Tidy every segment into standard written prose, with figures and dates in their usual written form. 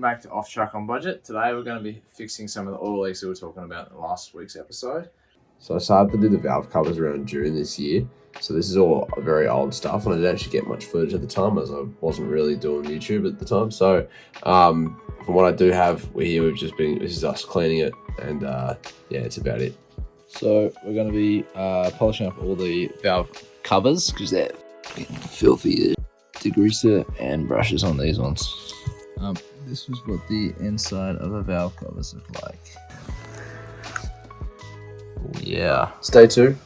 welcome back to Off Track on Budget. Today we're going to be fixing some of the oil leaks that we were talking about in last week's episode. So I started to do the valve covers around June this year. So this is all very old stuff, and I didn't actually get much footage at the time as I wasn't really doing YouTube at the time. So from what I do have, this is us cleaning it, and yeah, it's about it. So we're going to be polishing up all the valve covers because they're filthy. Degreaser and brushes on these ones. This was what the inside of the valve covers look like. Yeah. It's day 2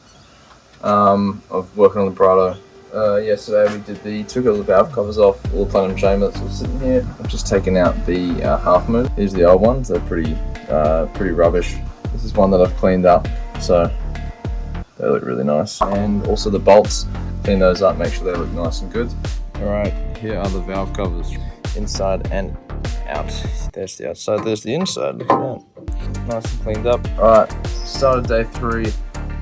of working on the Prado. Yesterday we took all the valve covers off, all the platinum chamber that's all sitting here. I've just taken out the half moon. These are the old ones. They're pretty rubbish. This is one that I've cleaned up, so they look really nice. And also the bolts, clean those up, make sure they look nice and good. Alright, here are the valve covers, inside and out. There's the outside, there's the inside, look at that. Nice and cleaned up. Alright, started day 3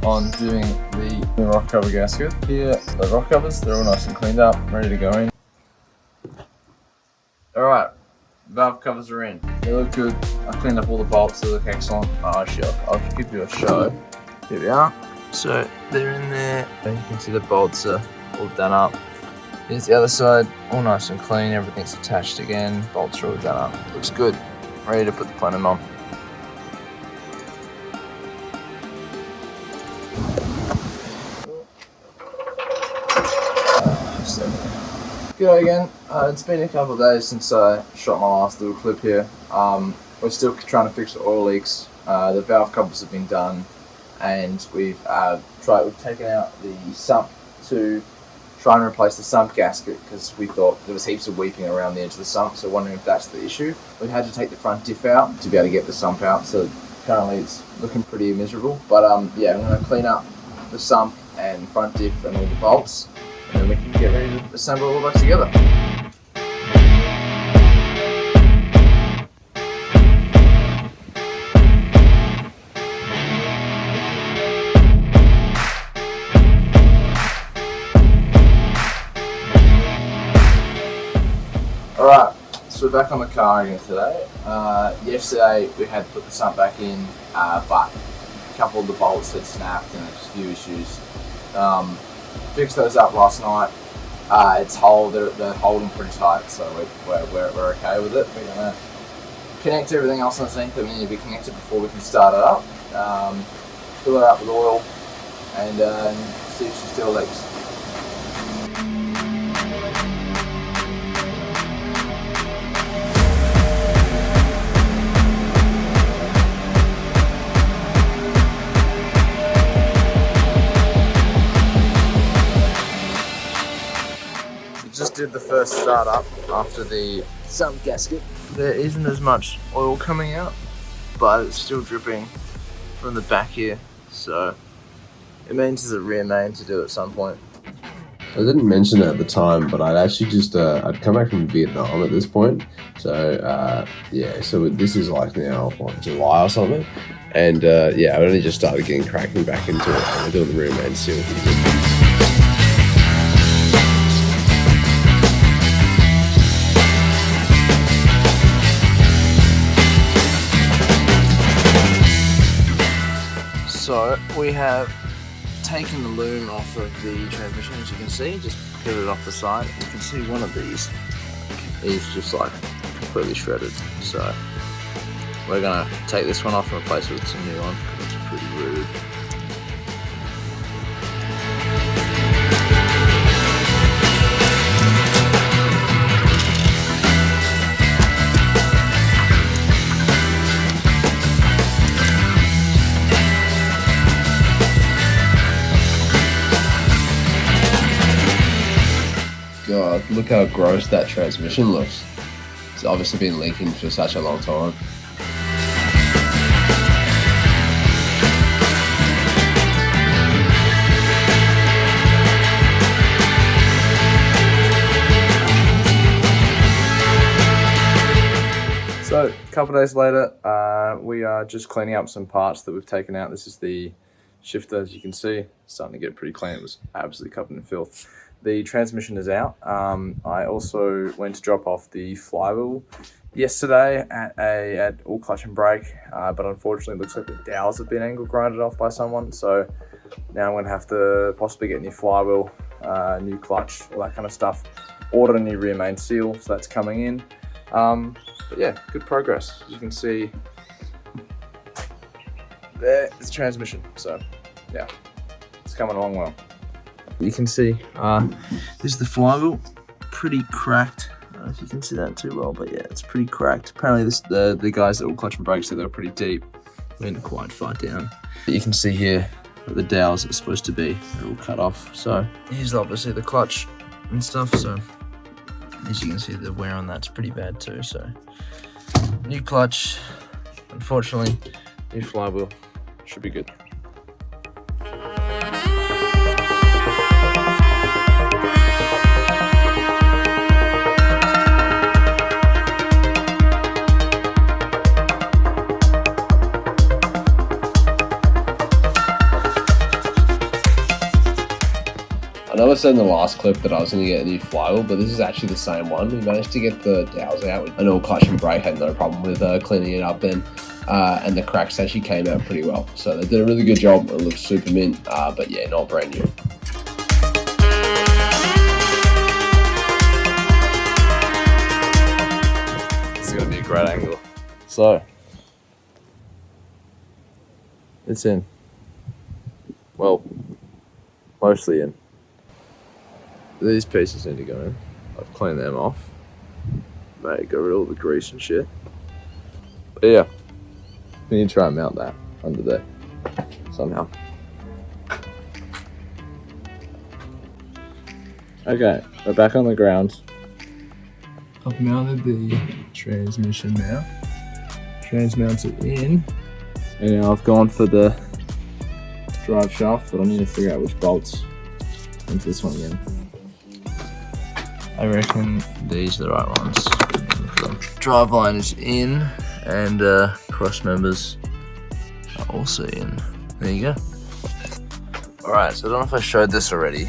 on doing the rock cover gasket. Here, the rock covers, they're all nice and cleaned up, ready to go in. Alright, valve covers are in. They look good. I cleaned up all the bolts, they look excellent. I'll give you a show. Here we are. So, they're in there, and you can see the bolts are all done up. Here's the other side, all nice and clean, everything's attached again, bolts are all done up. Looks good, ready to put the platinum on. G'day again, it's been a couple of days since I shot my last little clip here. We're still trying to fix the oil leaks. The valve covers have been done, and we've taken out the sump to try and replace the sump gasket because we thought there was heaps of weeping around the edge of the sump, so wondering if that's the issue. We had to take the front diff out to be able to get the sump out, so currently it's looking pretty miserable. But yeah, I'm going to clean up the sump and front diff and all the bolts, and then we can get ready to assemble it all back together. Alright, so we're back on the car again today. Yesterday we had put the sump back in, but a couple of the bolts had snapped and there's a few issues. Fixed those up last night. They're holding pretty tight, so we're okay with it. We're gonna connect everything else underneath that we need to be connected before we can start it up. Fill it up with oil and see if she still leaks. Just did the first start up after the sump gasket. There isn't as much oil coming out, but it's still dripping from the back here, so it means there's a rear main to do at some point. I didn't mention it at the time, but I'd actually just I'd come back from Vietnam at this point, so yeah, so this is like now July or something, and yeah, I only just started getting cracking back into it. I'm doing the rear main still. So we have taken the loom off of the transmission, as you can see, just peeled it off the side. You can see one of these is just like completely shredded. So we're gonna take this one off and replace it with some new one because it's pretty rude. God, look how gross that transmission looks. It's obviously been leaking for such a long time. So a couple of days later, we are just cleaning up some parts that we've taken out. This is the shifter, as you can see, starting to get pretty clean. It was absolutely covered in filth. the transmission is out. I also went to drop off the flywheel yesterday at all clutch and brake, but unfortunately it looks like the dowels have been angle grinded off by someone, so now I'm going to have to possibly get a new flywheel, new clutch, all that kind of stuff, order a new rear main seal, so that's coming in. But yeah, good progress. As you can see, there is the transmission, so yeah, it's coming along well. You can see this is the flywheel, pretty cracked. I don't know if you can see that too well, but yeah, it's pretty cracked. Apparently the guys that all clutch and brake said they were pretty deep, went quite far down. But you can see here where the dowels are supposed to be, they're all cut off. So here's obviously the clutch and stuff, so as you can see the wear on that's pretty bad too. So new clutch, unfortunately, new flywheel, should be good. I know I said in the last clip that I was going to get a new flywheel, but this is actually the same one. We managed to get the dowels out. I know clutch and brake had no problem with cleaning it up then, and the cracks actually came out pretty well. So they did a really good job. It looks super mint, but yeah, not brand new. This is going to be a great angle. So, it's in. Well, mostly in. These pieces need to go in. I've cleaned them off. Mate, got rid of all the grease and shit. But yeah, we need to try and mount that under there somehow. Okay, we're back on the ground. I've mounted the transmission now. Trans mounted in. And now I've gone for the drive shaft, but I need to figure out which bolts into this one again. I reckon these are the right ones. Drive line is in, and cross members are also in. There you go. Alright, so I don't know if I showed this already,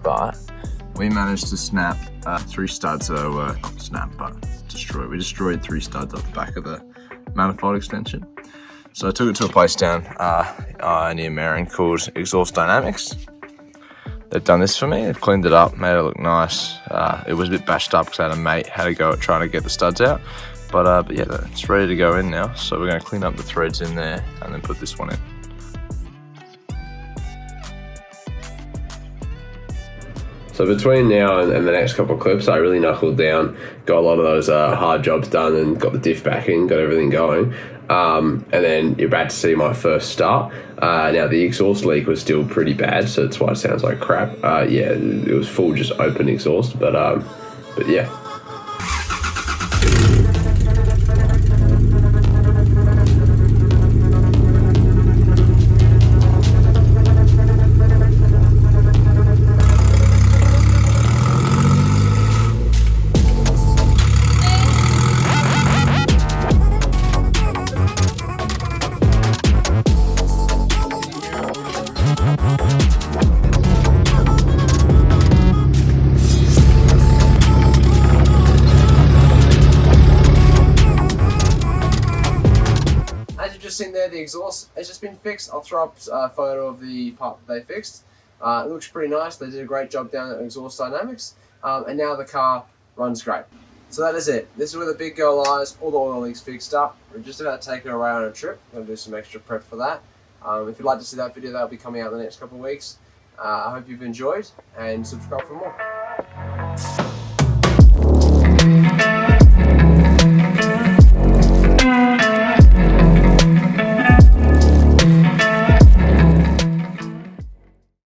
but we managed to snap 3 studs that were not snapped, but destroyed. We destroyed 3 studs off the back of the manifold extension. So I took it to a place down near Marion called Exhaust Dynamics. They've done this for me. They've cleaned it up, made it look nice. It was a bit bashed up because I had a mate had to go at trying to get the studs out. But yeah, it's ready to go in now. So we're going to clean up the threads in there and then put this one in. So between now and the next couple of clips, I really knuckled down, got a lot of those hard jobs done and got the diff back in, got everything going. And then you're about to see my first start. Now the exhaust leak was still pretty bad, so that's why it sounds like crap. Yeah, it was full just open exhaust, but yeah. Seen there, the exhaust has just been fixed. I'll throw up a photo of the part that they fixed. It looks pretty nice. They did a great job down at Exhaust Dynamics, and now the car runs great. So that is it. This is where the big girl lies. All the oil leaks fixed up. We're just about to take her away on a trip. I'm going to do some extra prep for that. If you'd like to see that video, that'll be coming out in the next couple of weeks. I hope you've enjoyed, and subscribe for more.